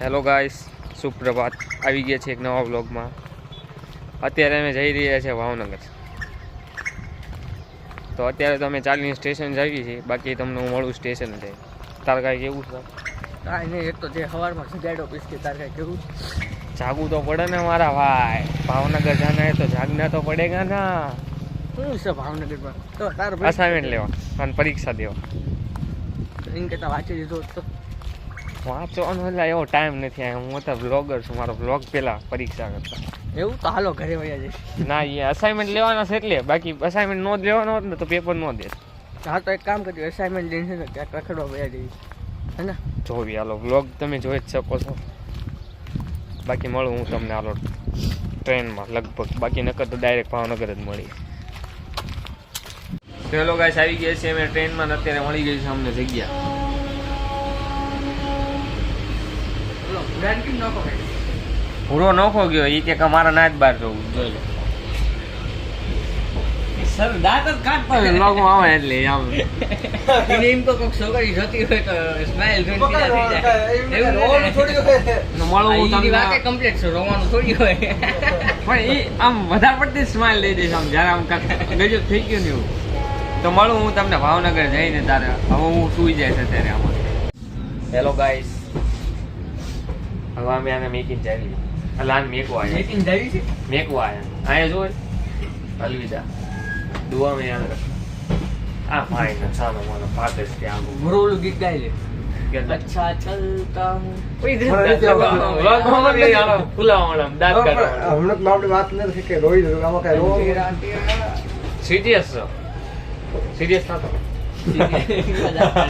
Hello guys, સુપ્રભાત. આવી ગયા છે એક નવા વ્લોગમાં. અત્યારે અમે જઈ રહ્યા છીએ ભાવનગર. તો અત્યારે તો અમે ચાલીને સ્ટેશન જઈએ છીએ. બાકી તમને હું મળું સ્ટેશન છે. તાર કાંઈ કેવું છે? કાંઈ નહીં, એક તો જે સવારમાં સગાડો પીસ કે તાર કાંઈ કેવું? જાગવું તો પડે ને મારા ભાઈ. ભાવનગર જાના હે તો જાગના તો પડેગા ના. શું છે ભાવનગરમાં? તો તાર અસાઇનમેન્ટ લેવા અને પરીક્ષા દેવા. એમ કહેતા વાંચી દીધો તો વાંચવાનો એટલે એવો ટાઈમ નથી. હું તો બ્લોગર છું. મારો બ્લોગ પહેલાં પરીક્ષા કરતા. એવું તો હાલો ઘરે વયા જઈશ. ના, એ અસાઇનમેન્ટ લેવાના છે એટલે. બાકી અસાઇનમેન્ટ નો જ લેવાનો હોત ને તો પેપર નો દે. હા તો એક કામ કરજો, અસાઇનમેન્ટ લઈને છે ને ક્યાંક રખડવા વયા જઈશ, હે ને? જોવી હાલો વ્લોગ તમે જોઈ જ શકો છો. બાકી મળું હું તમને હાલો ટ્રેનમાં લગભગ. બાકી નકર તો ડાયરેક્ટ ભાવનગર જ મળી. હેલો ગાઈસ, આવી ગયા છે અમે ટ્રેનમાં. અત્યારે મળી ગઈ છે અમને જગ્યા. પૂરો નોખો ગયો એ કે મારા નાચ બાર જવું જોઈ લો. સર દાંત જ કાઢતા લોગો આવે એટલે આમ એમ તો કોઈક છોકરી જોતી હોય તો સ્માઈલ જોઈને પીડા થઈ જાય. રોવાનું થોડી હોય. મળું હું તમને. વાકે કમ્પ્લીટ છે, રોવાનું થોડી હોય. પણ એ આમ વધારે પડતી સ્માઈલ લઈ દઈશ આમ જ્યારે આમ કાંઈક ગજબ થઈ ગયું ને એવું. તો મળું હું તમને ભાવનગર જઈને તારે. હવે હું સુઈ જાય છે અત્યારે આમાં. હેલો ગાઈસ, હવે અમે આને મેકીને જાવી. લાન મેકવા આવ્યા. મેકિંગ જાવી છે? મેકવા આવ્યા. અહીંયા જો અલવિદા દુઆ મેં યાદ રાખ. આ ભાઈ ને સાનો માનો ભાત જ ત્યાં મોરલું ગીત ગાઈ લે. કે અચ્છા ચલતા હું. ફુલાવાળા દાંત કાઢવા. હમણાં તો આપણે વાત નથી કે રોઈ દઉં આમાં કઈ રો સિરિયસ છો? સિરિયસ થતો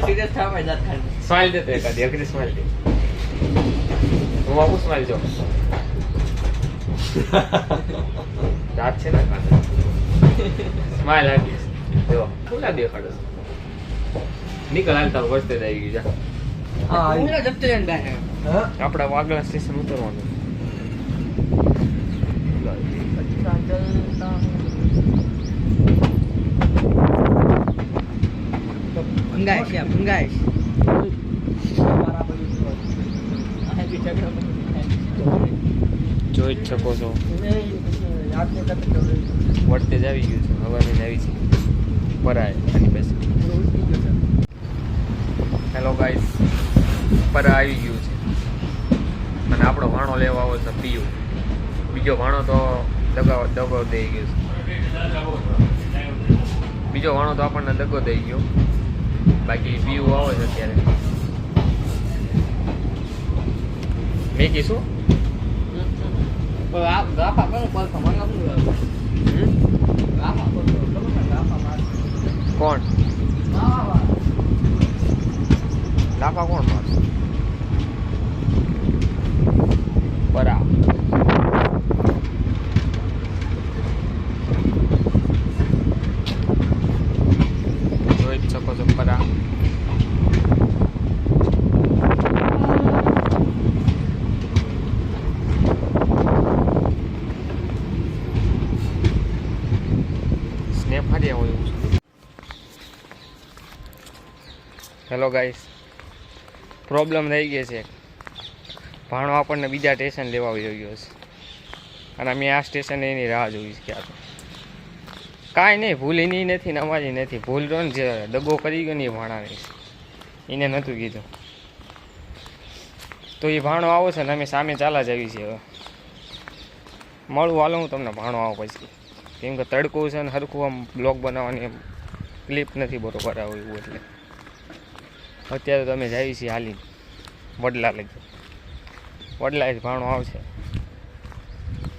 સિરિયસ થવા જાત ખાલી. સ્માઈલ દેતો એકાદી અઘરી સ્માઈલ દે. હું આપું સ્માઈલ જો. દાંત છે ને કાઢે. સ્માઈલ આપીશ જો. ખુલ્લા દેખાડો. નીકળ હાલ તારું વસ્તે જ આવી ગયું. હા પૂરા જપ્ત લઈને બેઠા. હા આપણે વાગલા સ્ટેશન ઉતરવાનું. અચ્છા ચલતા હું. ભંગાઈશ યા ભંગાઈશ. જોઈ જ શકો છો. યાદ નહીં કરતો વળતે જ આવી ગયું છે. હવાને જ આવી છે. પરાય આની પાસે. હેલો ગાઈસ, પરા આવી ગયું છે અને આપણો ભાણો લેવા આવો છે પીયુ. બીજો ભાણો તો દગો દઈ ગયો છે. બીજો ભાણો તો આપણને દગો દઈ ગયો. બાકી પીયુ આવે છે અત્યારે. મેકી શું કોણ લાફા કોણ મારશે? બરાબર. જોઈ જ શકો છો બરાબર. સ્નેપ હારી આવો એવું છે. હેલો ગાઈસ, પ્રોબ્લેમ થઈ ગઈ છે. ભાણો આપણને બીજા સ્ટેશન લેવા આવી ગયો છે અને અમે આ સ્ટેશને એની રાહ જોઈ છે. ક્યાં તો કાંઈ નહીં, ભૂલ એની નથી ને અમારી નથી. ભૂલ તો ને જે દગો કરી ગયો ને એ ભાણાની એને નહોતું કીધું. તો એ ભાણો આવો છે ને અમે સામે ચાલા જ આવી છે. હવે મળું હાલો હું તમને ભાણો આવો પછી. કેમ કે તડકો છે ને સરખું આમ બ્લોગ બનાવવાની એમ ક્લિપ નથી બરોબર આવું એવું. એટલે અત્યારે તો અમે જઈએ છીએ હાલી વડલા લગી. વડલા જ ભાણો આવશે.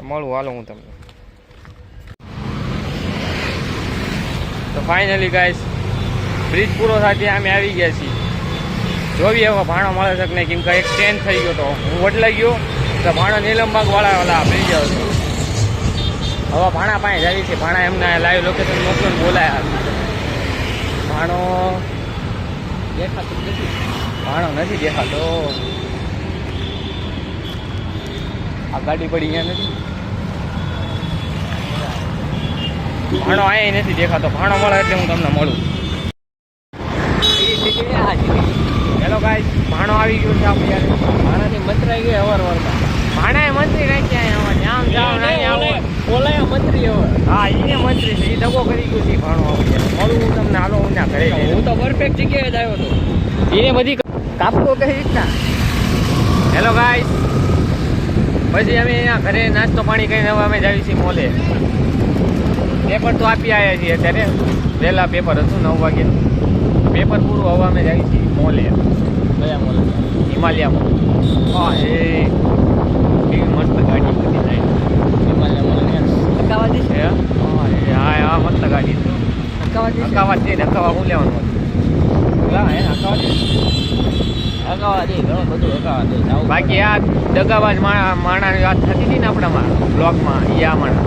મળું હાલો હું તમને. તો ફાઇનલી ગાઈસ, બ્રિજ પૂરો થાય અમે આવી ગયા છીએ. જોવી હવે ભાણો મળે છે કે નહીં. કેમ કે એક ટ્રેન થઈ ગયો તો હું વડલા ગયો તો ભાણો નીલમબાગ વાળા બ્રિજ આવશે. હવે ભાણા પાસે જાય છે. ભાણા એમને લાઈવ લોકેશન મોકલો ને બોલાયા. ભાણો દેખાતું નથી. ભાણો નથી દેખાતો. આ ગાડી પડી અહીંયા નથી. ભાણો અહીંયા નથી દેખાતો. ભાણો મળે એટલે હું તમને મળું. હેલો ગાઈસ, ભાણો આવી ગયો છે આપણે યાર. ભાણાની મતરા લાગી અવારવારમાં. ભાણાએ મંત્રી રાખ્યા અહીંયા આમ જાઓ ને અહીંયા આવો. ઓલાયા મંત્રી હવે. હા એને મંત્રી છે એ દગો કરી ગયું છે ભાણો આવડે મળું હું તમને હાલો હું ના ઘરે જઈને. હું તો પરફેક્ટ જગ્યાએ જ આવ્યો હતો. એને બધી કાપતો કઈ રીતના. હેલો ગાઈસ, પછી અમે અહીંયા ઘરે નાસ્તો પાણી કરીને હવે અમે જાવી છીએ મોલે. પેપર તો આપી આવ્યા છીએ અત્યારે, વહેલા પેપર હતું 9 વાગે. પેપર પૂરું હવે અમે જાવી છીએ મોલે. કયા મોલ? હિમાલયા મોલ. હા એ એવી મસ્ત ગાડી બધી જાય. હિમાલય મોલ ને અકાવાદી છે. હા મસ્ત ગાડી છે. અકાવાદી છે. અકાવા છે ને અકાવા હું લેવાનું હતું. ઓલા હે અકાવાદી. અકાવાદી ઘણું બધું અકાવાદી. બાકી આ દગાબાજ માણાની વાત થતી હતી ને આપણામાં બ્લોગમાં એ આ માણા.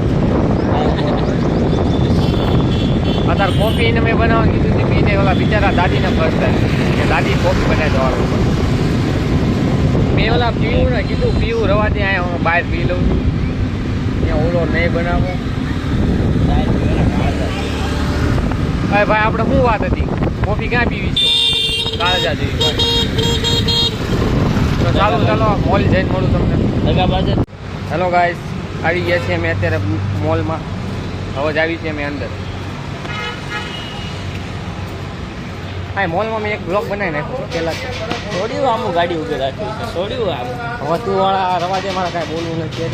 અત્યારે કોફી એને મેં બનાવવા કીધું હતું પીને ઓલા બિચારા દાદીને ફસતા કે દાદી કોફી બનાવી દેવાનું. મેં ઓલા પીવું ને કીધું પીવું રવાથી અહીંયા હું બહાર પી લઉં છું. ત્યાં ઓલો નહીં બનાવો. ભાઈ આપણે શું વાત હતી, કોફી ક્યાં પીવી છે? કાળજા જેવી વાત. તો ચાલો મોલ જઈને મળું તમને. દગાબાજ. હેલો ગાઈસ, આવી ગયા છીએ અમે અત્યારે મોલમાં. હવે જ આવી છીએ અમે અંદર. હા મોલમાં મેં એક બ્લોગ બનાવી નાખ્યો પહેલાં. થોડી આમ ગાડી ઉભી રાખી છે. થોડી આમ હવે તું વાળા રવાજે મારે કાંઈ બોલવું નથી.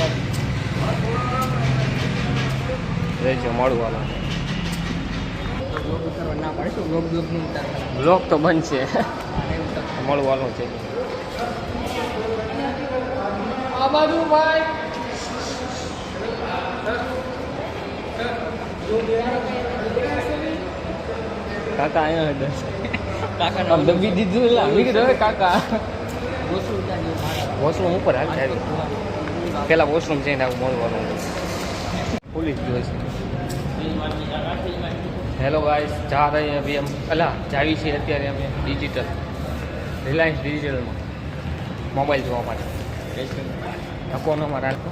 રહેજો મળું વાળા. ના પાડીશું બ્લોગ તો બંધ છે. મળું વાળું છે. આ બાજુ ભાઈ. કાકા અહીંયા હતા. કાકા દબી દીધું એટલે આવી ગયો કાકા. વોશરૂમ ઉપર હાલ છે. પેલા વોશરૂમ જઈને આવું મળવાનું. પોલીસ ગયો છે. હેલો ગાઈસ, જા રહે हैं अभी हम અલા જાવી છીએ અત્યારે અમે ડિજિટલ રિલાયન્સ ડિજિટલમાં મોબાઈલ જોવા માટે. ધક્કો ન મારે રાખો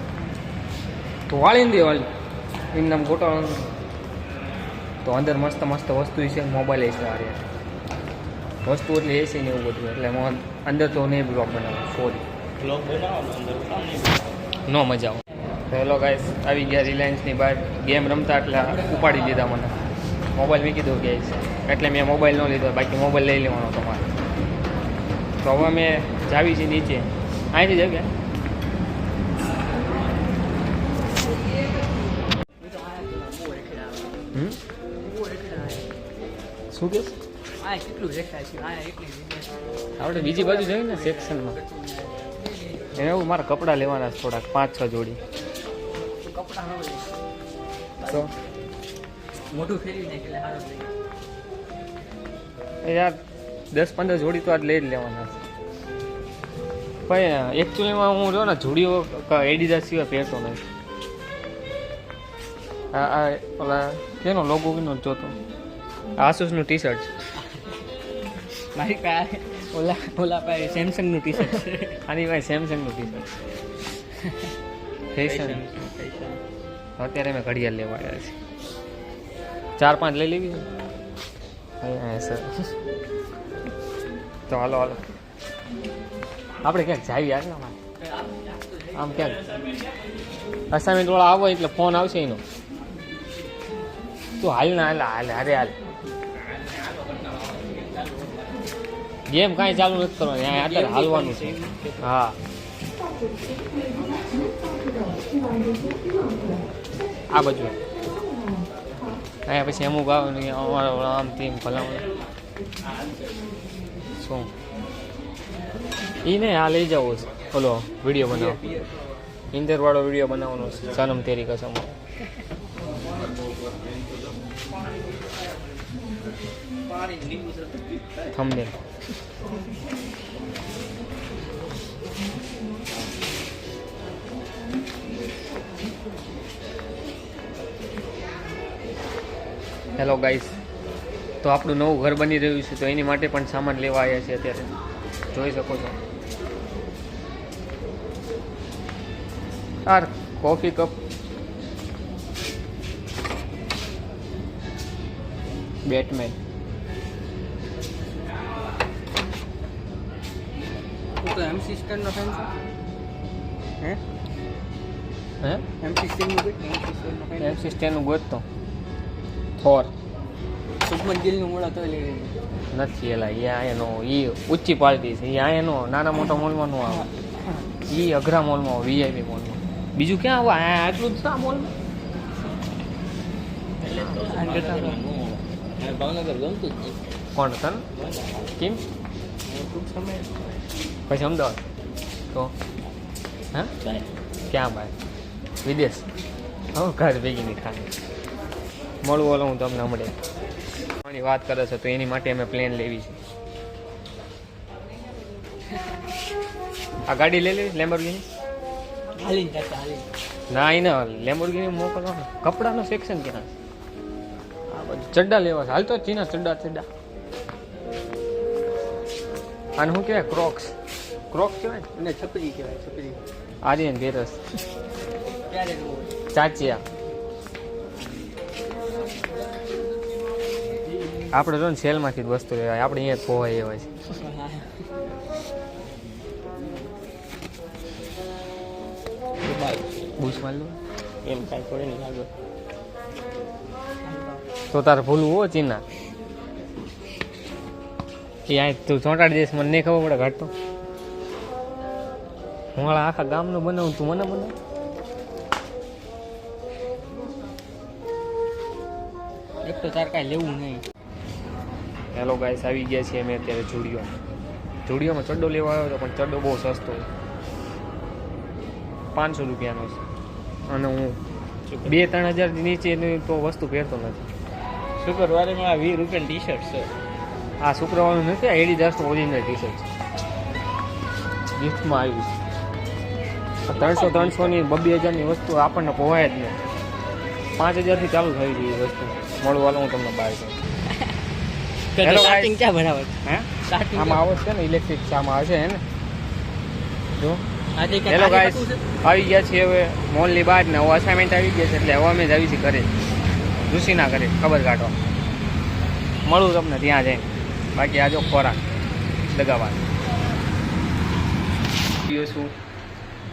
તો વાળીને દે વાળી એમ નામ ગોટાળો. તો અંદર મસ્ત મસ્ત વસ્તુ છે, મોબાઈલ છે. અરે વસ્તુ એટલે એ છે ને એવું બધું. એટલે અંદર તો નહીં બ્લોગ બનાવો. સોરી બ્લોગ બનાવવાનો અંદર ન મજા આવે. હેલો ગાઈસ, આવી ગયા રિલાયન્સની બહાર. ગેમ રમતા એટલે ઉપાડી લીધા મને. મોબાઈલ મૂકી દઉં કે એટલે મેં મોબાઈલ ન લીધો, બાકી મોબાઈલ લઈ લેવાનો તમારે. તો હવે અમે જાવી છીએ નીચે. અહીંથી જગ્યા શું કે કેટલું દેખાય છે. આપણે બીજી બાજુ જઈએ ને સેક્શનમાં. એને એવું મારા કપડાં લેવાના છે થોડાક 5-6 જોડી. તો મોટું ફેરવી નાખે એટલે સારું થઈ યાર 10-15 જોડી તો આજ લઈ જ લેવાના છે. ભાઈ એકચ્યુઅલીમાં હું જો ને જોડીઓ એડિડાસ સિવાય પહેરતો નથી. આ ઓલા કેનો લોગો કેનો જોતો? આસુસનું ટી શર્ટ છે. મારી પાસે ઓલા પાસે સેમસંગનું ટી શર્ટ છે. આની ભાઈ સેમસંગનું ટી શર્ટ ફેશન. અત્યારે મેં ઘડિયાળ લેવા આવ્યા છે. 4-5 લઈ લેવી છે. હા સર. તો હાલો આપણે ક્યાંક જાવી યાર ને આમ ક્યાંક અસાઇનમેન્ટ વાળા આવો એટલે ફોન આવશે એનો. તું હાલ ના હાલ હાલ. ગેમ કાંઈ ચાલુ નથી કરવાની, અહીંયા અત્યારે હાલવાનું છે. હા આ બાજુ અહીંયા પછી અમુક આવે અમારો આમ તેમ ભલામણ શું એ નહીં. આ લઈ જવો છે ઓલો વિડીયો બનાવો. ઇન્દરવાળો વિડીયો બનાવવાનો છે. સનમ તેરી કસમ. થંબનેલ. હેલો ગાઈસ, તો આપણું નવું ઘર બની રહ્યું છે. તો એની માટે પણ સામાન લેવા આવ્યા છે અત્યારે. જોઈ શકો છો યાર કોફી કપ, બેટમેન. તો એમ સિસ્ટરનો ફેન છે. હે હે M16 નું ગોત M16 નું ગોતતો થોર સુપમન ગિલ નું મોડા તો લે નથી એલા એ આયનો એ ઊંચી પાર્ટી છે એ આયનો નાના મોટા મોલમાં નો આવે એ અઘરા મોલમાં VIP મોલમાં બીજું ક્યાં આવે આ આટલું જ ના મોલમાં ભાવનગર ગમતું જ કોણ તન કેમ ટૂંક સમય પછી અમદાવાદ તો હા ક્યાં ભાઈ વિદેશ હવે ઘર ભેગી નહીં થાય મળવું ઓલો હું તમને મળે ની વાત કરે છે તો એની માટે અમે પ્લેન લેવી છે આ ગાડી લઈ લેવી લેમ્બોર્ગિની હાલીન ચાચા હાલીન ના એને લેમ્બોર્ગિની મોકલવા ને કપડાનો સેક્શન ક્યાં આ બધું ચડ્ડા લેવા છે હાલ તો ચીના ચડ્ડા આને શું કહેવાય ક્રોક્સ કહેવાય અને છપરી કહેવાય છપરી આર્યન ભેરસ ક્યારે ચાચિયા આપણે જો ને સેલમાંથી જ વસ્તુ લેવાય આપણે અહીંયા જ પોવાય એવા છે બુશ માર લો એમ કાંઈ પડે નહીં લાગે તો તારે ભૂલવું હો ચીના એ આ તું ચોંટાડી દઈશ મને નહીં ખબર પડે ઘાટતો હું આખા ગામનું બનાવું તું મને બનાવ એક તો તાર કાંઈ લેવું નહીં હેલો ગાઈસ આવી ગયા છીએ અમે અત્યારે જુડિયોમાં ચડ્ડો લેવા આવ્યો હતો પણ ચડ્ડો બહુ સસ્તો 500 રૂપિયાનો છે અને હું 2-3 હજાર નીચેની તો વસ્તુ પહેરતો નથી શુક્રવારે માં 20 રૂપિયાની ટી-શર્ટ છે આ શુક્રવારનું નથી આ એડિડાસનું ઓરિજિનલ ટી-શર્ટ છે ગિફ્ટમાં આવ્યું છે 300-300ની 2,000ની વસ્તુ આપણને પોવાય જ નહીં 5,000થી ચાલુ થઈ ગઈ એ વસ્તુ મળવાનું હું તમને બહાર છું હેલો સ્ટાર્ટિંગ ક્યાં બરાબર હે સ્ટાર્ટિંગ આમાં આવે છે ને ઇલેક્ટ્રિક આમાં આવે છે ને જો આજે હેલો ગાઈસ આવી ગયા છીએ હવે મોલની બહાર ને હવે અસાઇનમેન્ટ આવી ગયા છે એટલે હવે અમે જ આવી છીએ ઘરે ઋષિ ના કરે ખબર કાઢો મળું તમને ત્યાં જઈને બાકી આજો ખોરાક દગાવા છું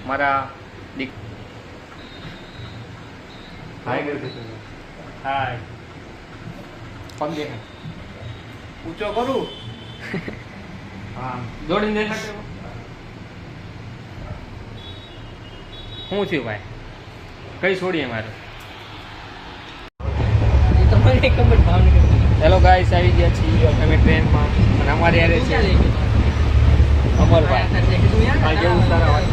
મારા હાય હાય પગ દેખાય ઊંચો કરું હા જોડીને દેખાડે શું થયું ભાઈ કઈ છોડીએ મારે તમારે ખબર ભાવનગર હેલો ગાઈસ આવી ગયા છીએ અમે ટ્રેનમાં અને અમારે યારે છે અમરભાઈ આ કેવું સારા વાત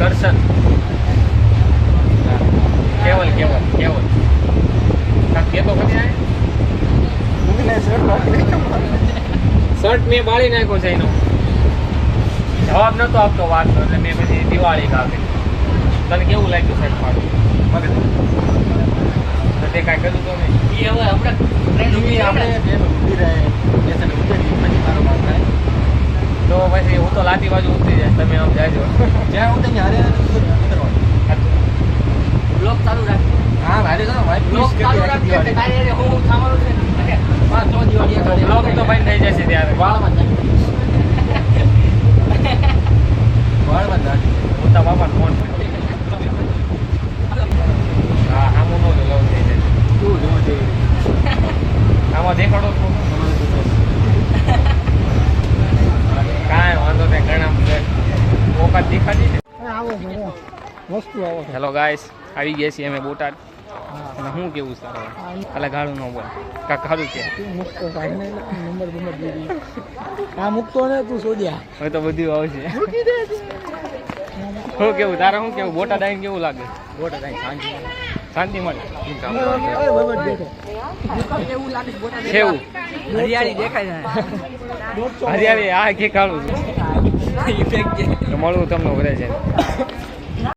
દર્શન કેવલ કેતો કદી શર્ટ મેં બાળી નાખ્યો છે એનો જવાબ નતો આપતો વાત એટલે મેં પછી દિવાળી કાપી તને કેવું લાગ્યું શર્ટ મારું મગજ તે કાંઈ કર્યું તો નહીં એ હવે હમણાં આપણે મારો વાત થાય તો પછી હું તો લાતી બાજુ ઉતરી જાય તમે આમ જાજો જ્યાં હું તમે હારે બ્લોક ચાલુ રાખ હા ભાઈ તો બ્લોક ચાલુ રાખ કે તારે હું સાંભળું છે અરે 5 દિવાળી બ્લોગ તો બંધ થઈ જશે ત્યારે વાળમાં વાળમાં હું તો બાપા ફોન હા આમાં નો લવ થઈ જાય આમાં દેખાડો કાંઈ વાંધો નહીં ઘણા ઓકાત દેખાડી ને હેલો ગાઈસ આવી ગયા છીએ અમે બોટાદ અને હું કેવું સારું કાલે ગાળું ન બોલ કાંક સારું કે મૂકતો ને તું શોધ્યા હવે તો બધું આવશે શું કેવું તારે શું કેવું બોટાદ આવીને કેવું લાગે બોટા કાંઈ શાંતિ શાંતિ મળે એવું લાગે કેવું હરિયાળી દેખાય હરિયાળી આ કે કાળું છે મળવું તમને વરે છે